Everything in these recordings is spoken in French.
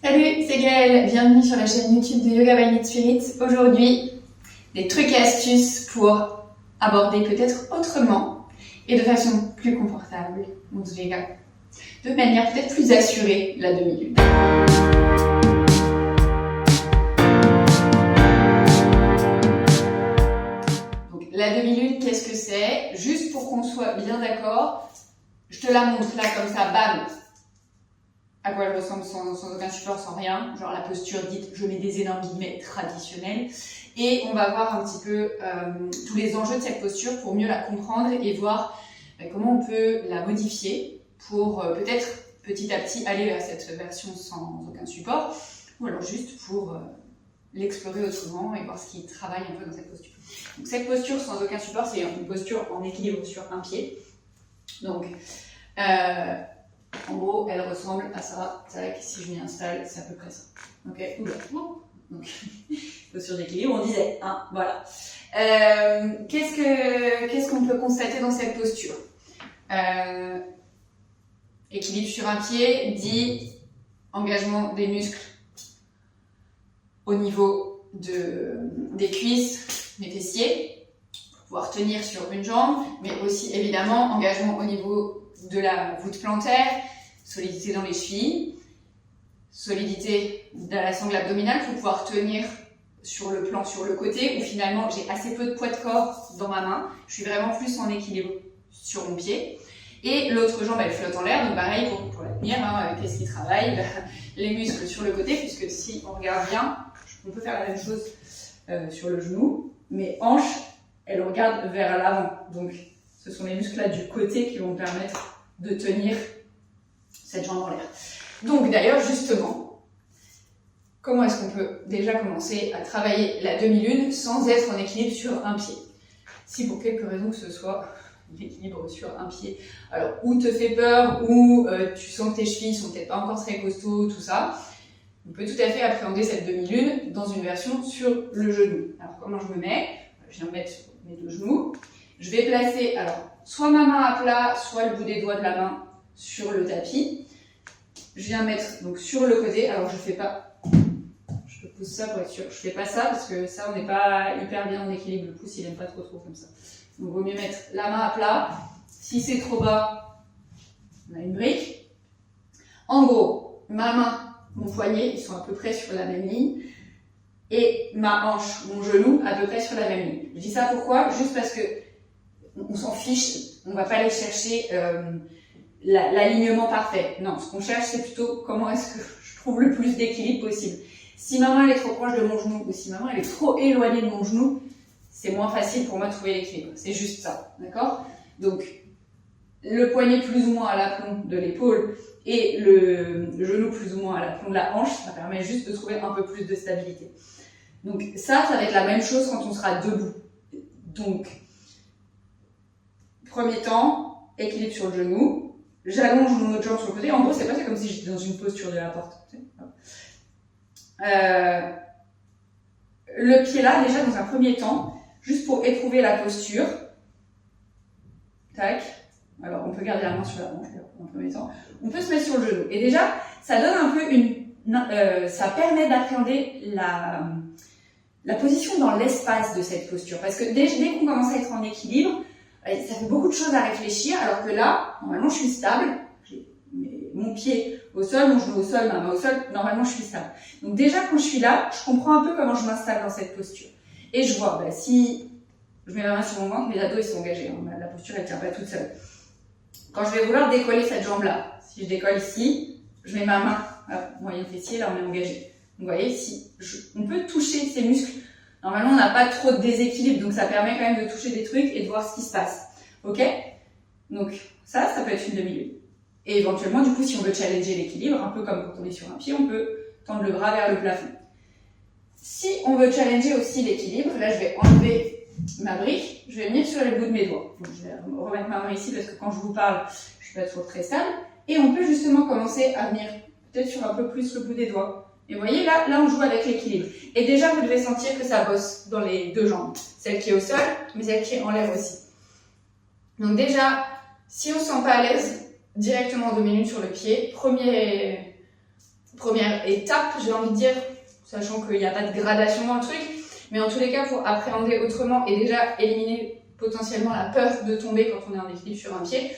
Salut, c'est Gaëlle, bienvenue sur la chaîne YouTube de Yoga by Need Spirit. Aujourd'hui, des trucs et astuces pour aborder peut-être autrement et de façon plus confortable, en tous les cas, de manière peut-être plus assurée, la demi-lune. Donc la demi-lune, qu'est-ce que c'est? Juste pour qu'on soit bien d'accord, je te la montre là comme ça, bam! À quoi elle ressemble sans aucun support, sans rien, genre la posture dite, je mets des énormes guillemets, traditionnelle, et on va voir un petit peu tous les enjeux de cette posture pour mieux la comprendre et voir comment on peut la modifier pour peut-être petit à petit aller vers cette version sans aucun support, ou alors juste pour l'explorer autrement et voir ce qui travaille un peu dans cette posture. Donc cette posture sans aucun support, c'est une posture en équilibre sur un pied. Donc, en gros, elle ressemble à ça. Tac, si je m'y installe, c'est à peu près ça. Ok, oula. Donc, posture d'équilibre, on disait, hein, voilà. Qu'est-ce qu'on peut constater dans cette posture? Équilibre sur un pied dit engagement des muscles au niveau des cuisses, des fessiers, pour pouvoir tenir sur une jambe, mais aussi évidemment engagement au niveau de la voûte plantaire, solidité dans les chevilles, solidité de la sangle abdominale pour pouvoir tenir sur le plan, sur le côté, où finalement j'ai assez peu de poids de corps dans ma main, je suis vraiment plus en équilibre sur mon pied. Et l'autre jambe, elle flotte en l'air, donc pareil pour la tenir, hein, qu'est-ce qui travaille? Les muscles sur le côté, puisque si on regarde bien, on peut faire la même chose sur le genou, mais hanche, elle regarde vers l'avant, donc ce sont les muscles là du côté qui vont me permettre de tenir cette jambe en l'air. Donc d'ailleurs, justement, comment est-ce qu'on peut déjà commencer à travailler la demi-lune sans être en équilibre sur un pied? Si pour quelque raison que ce soit l'équilibre sur un pied, alors ou te fait peur, ou tu sens que tes chevilles sont peut-être pas encore très costauds, tout ça, on peut tout à fait appréhender cette demi-lune dans une version sur le genou. Alors comment je me mets? Je viens me mettre sur mes deux genoux. Je vais placer alors soit ma main à plat, soit le bout des doigts de la main sur le tapis. Je viens mettre donc sur le côté. Alors je fais pas, je pousse ça pour être sûr. Je fais pas ça parce que ça on n'est pas hyper bien en équilibre. Le pouce il aime pas trop comme ça. Donc il vaut mieux mettre la main à plat. Si c'est trop bas, on a une brique. En gros, ma main, mon poignet, ils sont à peu près sur la même ligne. Et ma hanche, mon genou, à peu près sur la même ligne. Je dis ça pourquoi? Juste parce que on s'en fiche, on va pas aller chercher l'alignement parfait. Non, ce qu'on cherche, c'est plutôt comment est-ce que je trouve le plus d'équilibre possible. Si ma main elle est trop proche de mon genou ou si ma main elle est trop éloignée de mon genou, c'est moins facile pour moi de trouver l'équilibre. C'est juste ça, d'accord? Donc, le poignet plus ou moins à l'aplomb de l'épaule et le genou plus ou moins à l'aplomb de la hanche, ça permet juste de trouver un peu plus de stabilité. Donc ça va être la même chose quand on sera debout. Donc, premier temps, équilibre sur le genou, j'allonge mon autre jambe sur le côté. En gros, c'est pas comme si j'étais dans une posture de la porte. Le pied là, déjà dans un premier temps, juste pour éprouver la posture. Tac. Alors, on peut garder la main sur la hanche dans un premier temps. On peut se mettre sur le genou. Et déjà, ça donne un peu ça permet d'appréhender la position dans l'espace de cette posture. Parce que dès qu'on commence à être en équilibre, ça fait beaucoup de choses à réfléchir, alors que là, normalement, je suis stable. J'ai mon pied au sol, mon genou au sol, ma main au sol. Normalement, je suis stable. Donc déjà, quand je suis là, je comprends un peu comment je m'installe dans cette posture. Et je vois, si je mets la main sur mon ventre, mes abdos, ils sont engagés. Hein, la posture, elle tient pas toute seule. Quand je vais vouloir décoller cette jambe-là, si je décolle ici, je mets ma main, moyen fessier, là, on est engagé. Vous voyez, on peut toucher ces muscles. Normalement, on n'a pas trop de déséquilibre, donc ça permet quand même de toucher des trucs et de voir ce qui se passe. Ok? Donc, ça peut être une demi-lune. Et éventuellement, du coup, si on veut challenger l'équilibre, un peu comme quand on est sur un pied, on peut tendre le bras vers le plafond. Si on veut challenger aussi l'équilibre, là, je vais enlever ma brique, je vais venir sur les bouts de mes doigts. Donc, je vais remettre ma main ici parce que quand je vous parle, je suis pas toujours très stable. Et on peut justement commencer à venir peut-être sur un peu plus le bout des doigts. Et vous voyez, là, on joue avec l'équilibre. Et déjà, vous devez sentir que ça bosse dans les deux jambes. Celle qui est au sol, mais celle qui est en l'air aussi. Donc déjà, si on ne se sent pas à l'aise directement en demi-lune sur le pied, premier première étape, j'ai envie de dire, sachant qu'il n'y a pas de gradation dans le truc, mais en tous les cas, pour appréhender autrement et déjà éliminer potentiellement la peur de tomber quand on est en équilibre sur un pied,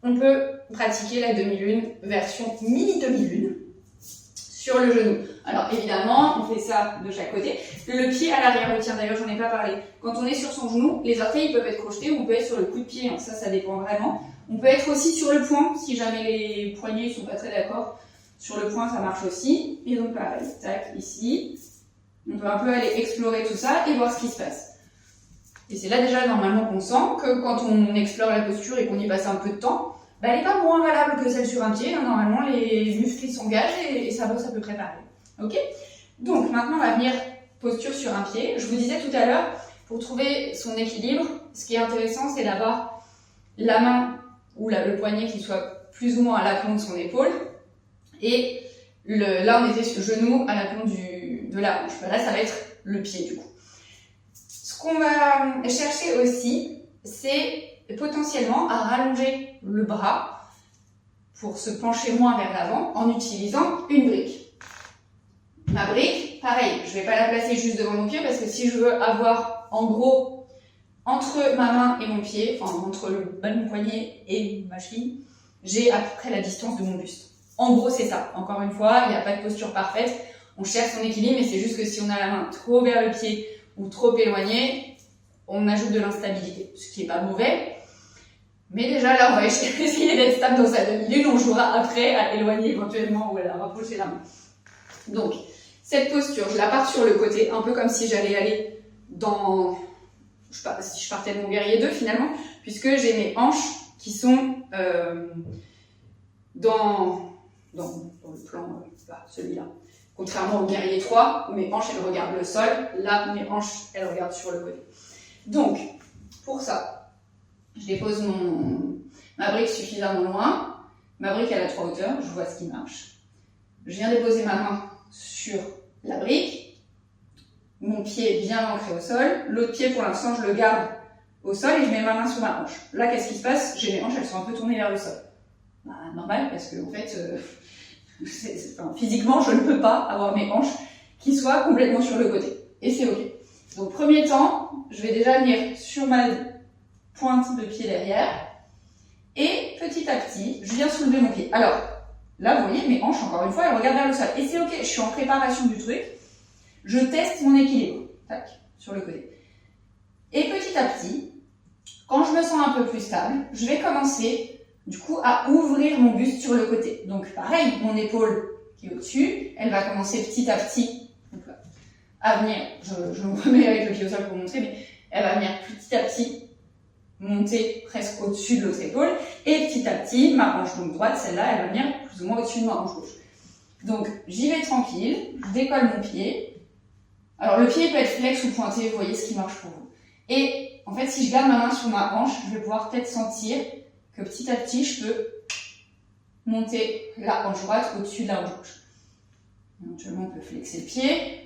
on peut pratiquer la demi-lune version mini demi-lune sur le genou. Alors évidemment, on fait ça de chaque côté. Le pied à l'arrière, tiens d'ailleurs j'en ai pas parlé. Quand on est sur son genou, les orteils ils peuvent être crochetés ou on peut être sur le coup de pied, hein. Ça dépend vraiment. On peut être aussi sur le poing, si jamais les poignets sont pas très d'accord. Sur le poing ça marche aussi. Et donc pareil, tac, ici. On peut un peu aller explorer tout ça et voir ce qui se passe. Et c'est là déjà normalement qu'on sent que quand on explore la posture et qu'on y passe un peu de temps, bah, elle n'est pas moins valable que celle sur un pied. Normalement, les muscles s'engagent et ça bosse à peu près pareil. Ok ? Donc maintenant, on va venir posture sur un pied. Je vous disais tout à l'heure, pour trouver son équilibre, ce qui est intéressant, c'est d'avoir la main ou le poignet qui soit plus ou moins à l'aplomb de son épaule. Et là, on était sur le genou à l'aplomb de la hanche. Là, ça va être le pied du coup. Ce qu'on va chercher aussi, c'est potentiellement à rallonger le bras pour se pencher moins vers l'avant en utilisant une brique. Ma brique, pareil, je ne vais pas la placer juste devant mon pied parce que si je veux avoir en gros entre ma main et mon pied, enfin entre le bas de mon poignet et ma cheville, j'ai à peu près la distance de mon buste. En gros, c'est ça. Encore une fois, il n'y a pas de posture parfaite. On cherche son équilibre, mais c'est juste que si on a la main trop vers le pied ou trop éloignée, on ajoute de l'instabilité, ce qui n'est pas mauvais. Mais déjà là, on va essayer d'être stable dans sa demi-lune. On jouera après à éloigner éventuellement ou à la rapprocher la main. Donc, cette posture, je la pars sur le côté, un peu comme si j'allais aller dans... Je sais pas, si je partais de mon guerrier 2 finalement, puisque j'ai mes hanches qui sont dans le plan, celui-là. Contrairement au guerrier 3, où mes hanches elles regardent le sol, là mes hanches elles regardent sur le côté. Donc, pour ça, je dépose ma brique suffisamment loin. Ma brique elle a 3 hauteurs, je vois ce qui marche. Je viens déposer ma main sur la brique. Mon pied est bien ancré au sol. L'autre pied pour l'instant je le garde au sol et je mets ma main sur ma hanche. Là qu'est-ce qui se passe? J'ai mes hanches, elles sont un peu tournées vers le sol. Bah, normal parce que en fait, physiquement je ne peux pas avoir mes hanches qui soient complètement sur le côté. Et c'est ok. Donc premier temps, je vais déjà venir sur ma pointe de pied derrière et petit à petit, je viens soulever mon pied. Alors là, vous voyez, mes hanches, encore une fois, elles regardent vers le sol. Et c'est ok, je suis en préparation du truc. Je teste mon équilibre. Tac, sur le côté. Et petit à petit, quand je me sens un peu plus stable, je vais commencer, du coup, à ouvrir mon buste sur le côté. Donc pareil, mon épaule qui est au-dessus, elle va commencer petit à petit à venir, je me remets avec le pied au sol pour vous montrer, mais elle va venir petit à petit monter presque au-dessus de l'autre épaule, et petit à petit, ma hanche donc droite, celle-là, elle va venir plus ou moins au-dessus de ma hanche gauche. Donc, j'y vais tranquille, je décolle mon pied. Alors, le pied peut être flex ou pointé, vous voyez ce qui marche pour vous. Et, en fait, si je garde ma main sur ma hanche, je vais pouvoir peut-être sentir que petit à petit, je peux monter la hanche droite au-dessus de la hanche gauche. Éventuellement, on peut flexer le pied.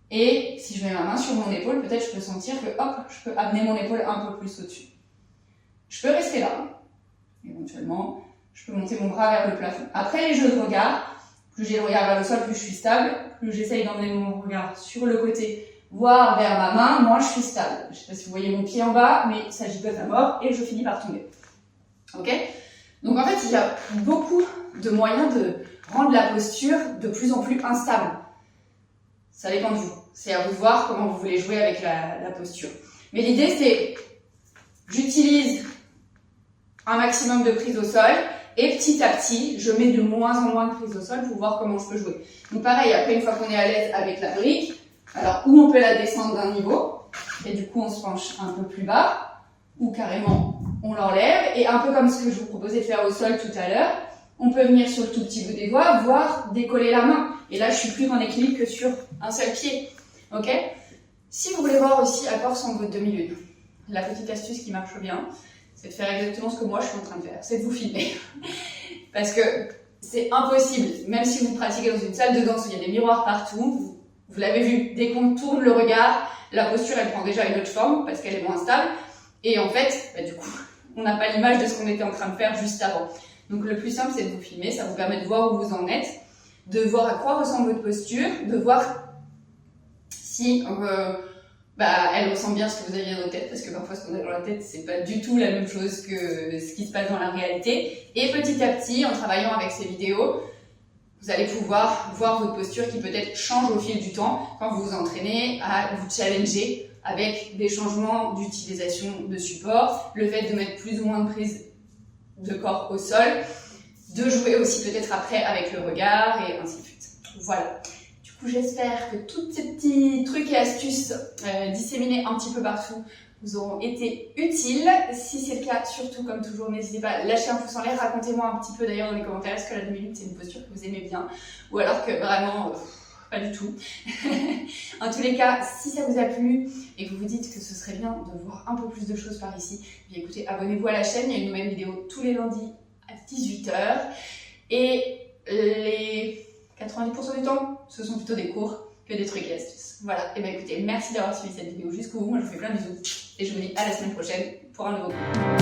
Et si je mets ma main sur mon épaule, peut-être je peux sentir que, hop, je peux amener mon épaule un peu plus au-dessus. Je peux rester là. Éventuellement, je peux monter mon bras vers le plafond. Après les jeux de regard, plus j'ai le regard vers le sol, plus je suis stable. Plus j'essaye d'emmener mon regard sur le côté, voire vers ma main, moins je suis stable. Je ne sais pas si vous voyez mon pied en bas, mais ça gigote à mort et je finis par tomber. Ok ? Donc en fait, il y a beaucoup de moyens de rendre la posture de plus en plus instable. Ça dépend de vous. C'est à vous de voir comment vous voulez jouer avec la posture. Mais l'idée, c'est j'utilise un maximum de prise au sol et petit à petit, je mets de moins en moins de prise au sol pour voir comment je peux jouer. Donc pareil, après, une fois qu'on est à l'aise avec la brique, alors où on peut la descendre d'un niveau et du coup, on se penche un peu plus bas ou carrément, on l'enlève et un peu comme ce que je vous proposais de faire au sol tout à l'heure, on peut venir sur le tout petit bout des doigts, voire décoller la main. Et là, je suis plus en équilibre que sur un seul pied. Ok ? Si vous voulez voir aussi à quoi ressemble votre demi-lune, la petite astuce qui marche bien, c'est de faire exactement ce que moi je suis en train de faire. C'est de vous filmer. Parce que c'est impossible, même si vous pratiquez dans une salle de danse où il y a des miroirs partout, vous l'avez vu, dès qu'on tourne le regard, la posture elle prend déjà une autre forme parce qu'elle est moins stable. Et en fait, du coup, on n'a pas l'image de ce qu'on était en train de faire juste avant. Donc le plus simple, c'est de vous filmer, ça vous permet de voir où vous en êtes. de voir à quoi ressemble votre posture, de voir si elle ressemble bien à ce que vous aviez dans la tête, parce que parfois ce qu'on a dans la tête, c'est pas du tout la même chose que ce qui se passe dans la réalité. Et petit à petit, en travaillant avec ces vidéos, vous allez pouvoir voir votre posture qui peut-être change au fil du temps quand vous vous entraînez à vous challenger avec des changements d'utilisation de support, le fait de mettre plus ou moins de prise de corps au sol, de jouer aussi peut-être après avec le regard et ainsi de suite. Voilà. Du coup, j'espère que tous ces petits trucs et astuces disséminés un petit peu partout vous auront été utiles. Si c'est le cas, surtout comme toujours, n'hésitez pas à lâcher un pouce en l'air. Racontez-moi un petit peu d'ailleurs dans les commentaires, est-ce que la demi-lune c'est une posture que vous aimez bien ou alors que vraiment pas du tout. En tous les cas, si ça vous a plu et que vous vous dites que ce serait bien de voir un peu plus de choses par ici, bien écoutez, abonnez-vous à la chaîne, il y a une nouvelle vidéo tous les lundis à 18 h. Et les 90% du temps, ce sont plutôt des cours que des trucs et astuces. Voilà, et bien écoutez, merci d'avoir suivi cette vidéo jusqu'au bout. Moi je vous fais plein de bisous et je vous dis à la semaine prochaine pour un nouveau cours.